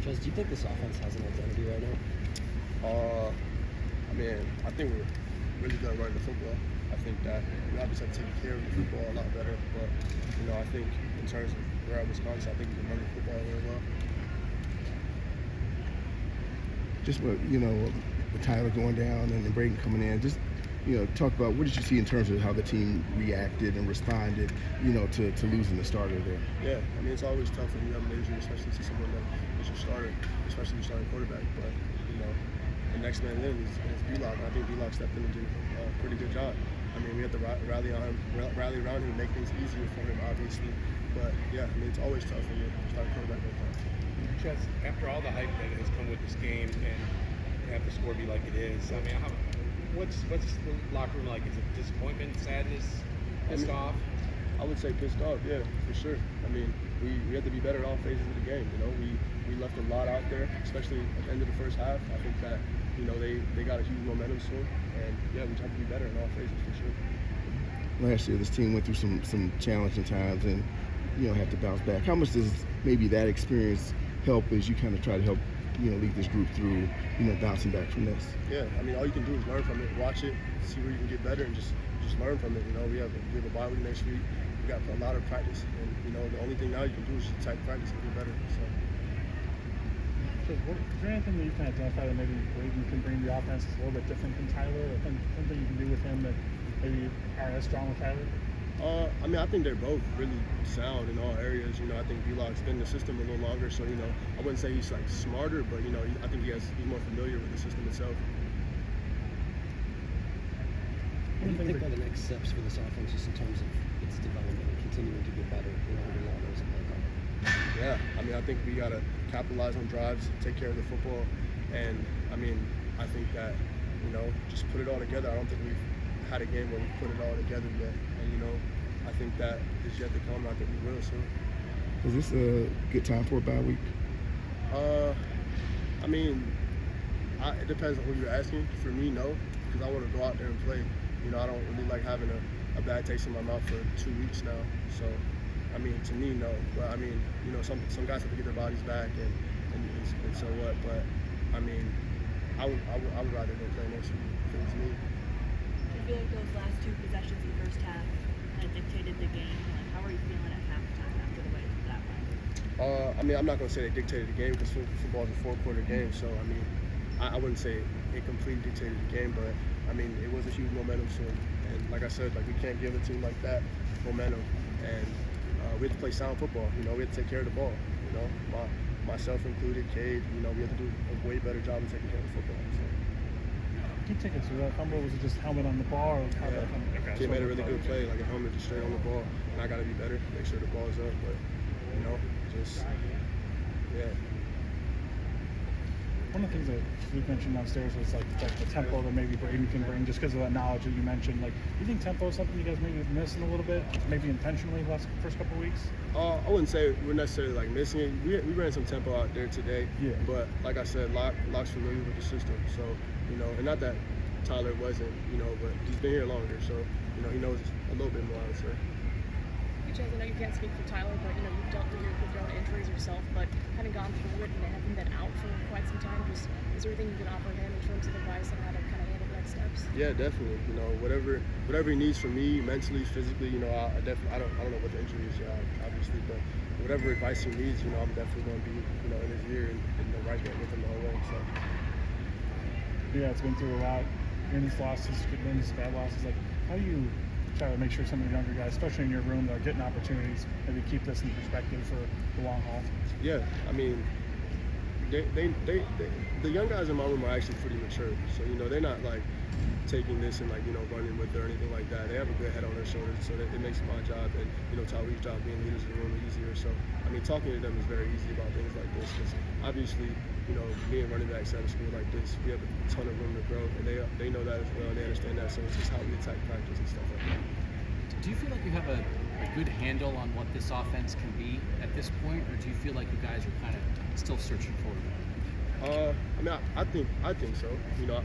Just, do you think this offense has an identity right now? I think we're really good at running the football. I think that we obviously have to take care of the football a lot better. But, I think in terms of we're at Wisconsin, I think we can run the football very well. Just with Tyler going down and then Braedyn coming in, just talk about what did you see in terms of how the team reacted and responded, to losing the starter there. Yeah, it's always tough when you have an injury, especially to someone that is your starter, especially your starting quarterback. But the next man in is B-Locke. I think B-Locke stepped in and did a pretty good job. We had to rally around him, make things easier for him, obviously. But yeah, it's always tough when you're starting quarterback like that. Ches, after all the hype that has come with this game and have the score be like it is, what's the locker room like? Is it disappointment, sadness, pissed off? I would say pissed off, yeah, for sure. We had to be better in all phases of the game. We left a lot out there, especially at the end of the first half. I think that they got a huge momentum swing, and yeah, we just have to be better in all phases for sure. Last year, this team went through some challenging times and have to bounce back. How much does maybe that experience help as you kind of try to help lead this group through bouncing back from this? Yeah, all you can do is learn from it, watch it, see where you can get better, and just learn from it. We have a bye week next week. We got a lot of practice, and the only thing now you can do is just attack practice and get better. So is there anything that you can identify that maybe Braedyn can bring the offense that's a little bit different than Tyler, or something you can do with him that maybe aren't as strong with Tyler? I think they're both really sound in all areas. I think B-Locke's been in the system a little longer, so I wouldn't say he's like smarter, but I think he's more familiar with the system itself. What do you think are the next steps for this offense, just in terms of its development and continuing to get better under Lawler's and Locke? Yeah, I think we gotta capitalize on drives, take care of the football, and I think that just put it all together. I don't think we've had a game where we put it all together yet, and I think that is yet to come. I think we will soon. Is this a good time for a bye week? It depends on who you're asking. For me, no, because I want to go out there and play. I don't really like having a bad taste in my mouth for 2 weeks now. So, to me, no. But some guys have to get their bodies back, and so what. But I would rather go play next week if it was me. I feel like those last two possessions in the first half kind of dictated the game. How are you feeling at halftime after the way that went? I'm not going to say they dictated the game because football is a four-quarter game. So, I wouldn't say it completely dictated the game, but it was a huge momentum swing. And like I said, we can't give a team like that momentum. And we have to play sound football. We have to take care of the ball. Myself included, Cade. We have to do a way better job of taking care of the football. So. Can you take us through that fumble? Was it just helmet on the ball? Or how that He made a really good play, like a helmet just straight on the ball. And I got to be better, make sure the ball's up. But, yeah. One of the things that we mentioned downstairs was like the tempo that maybe Braedyn can bring, just because of that knowledge that you mentioned. Do you think tempo is something you guys maybe missing a little bit, maybe intentionally the first couple of weeks? I wouldn't say we're necessarily missing it. We ran some tempo out there today. Yeah. But like I said, Locke's familiar with the system. So, and not that Tyler wasn't, but he's been here longer. So, he knows a little bit more, I would say. Ches, I know you can't speak for Tyler, but you've dealt with your own injuries yourself, but having gone through it and having been out for quite some time, is there anything you can offer him in terms of advice on how to kind of handle the next steps? Yeah, definitely. Whatever he needs from me, mentally, physically, I don't know what the injury is, obviously, but whatever advice he needs, I'm definitely going to be, in his ear and right there with him the whole way. So. Yeah, it's been through a lot. Wins, losses, good wins, bad losses. How do you try to make sure some of the younger guys, especially in your room, that are getting opportunities, maybe keep this in perspective for the long haul? Yeah, the young guys in my room are actually pretty mature. So, they're not taking this and running with it or anything like that. They have a good head on their shoulders, so it makes my job and Tyreek's job being leaders in the room easier. So, talking to them is very easy about things like this because obviously, being running backs at a school like this, we have a ton of room to grow, and they know that as well, and they understand that. So it's just how we attack practice and stuff like that. Do you feel like you have a good handle on what this offense can be at this point, or do you feel like you guys are kind of still searching for it? I think so.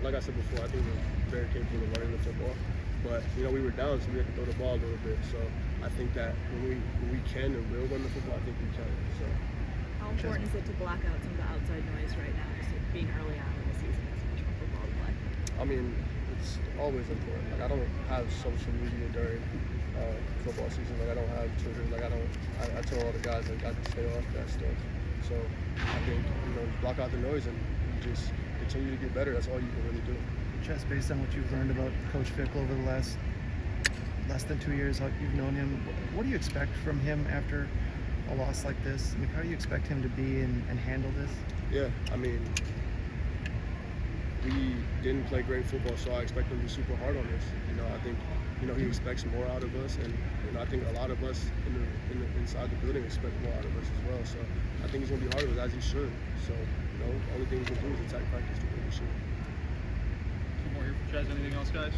Like I said before, I think we're very capable of running the football. But we were down, so we had to throw the ball a little bit. So I think that when we can and will run the football, I think we can. So. How important is it to block out some of the outside noise right now, just being early on in the season and so much more football to play? I mean, it's always important. Like, I don't have social media during football season. Like, I don't have Twitter. Like, I tell all the guys, like, I can stay off that stuff. So I think, block out the noise and just continue to get better. That's all you can really do. Just based on what you've learned about Coach Fickle over the less than 2 years, how you've known him, what do you expect from him after a loss like this? I mean, how do you expect him to be and handle this? Yeah, I mean, we didn't play great football, so I expect him to be super hard on us. I think, he expects more out of us, and I think a lot of us inside the building expect more out of us as well. So I think he's gonna be hard with us, as he should. So, the only thing we can do is attack practice the way we should. One more here for Chez. Anything else, guys?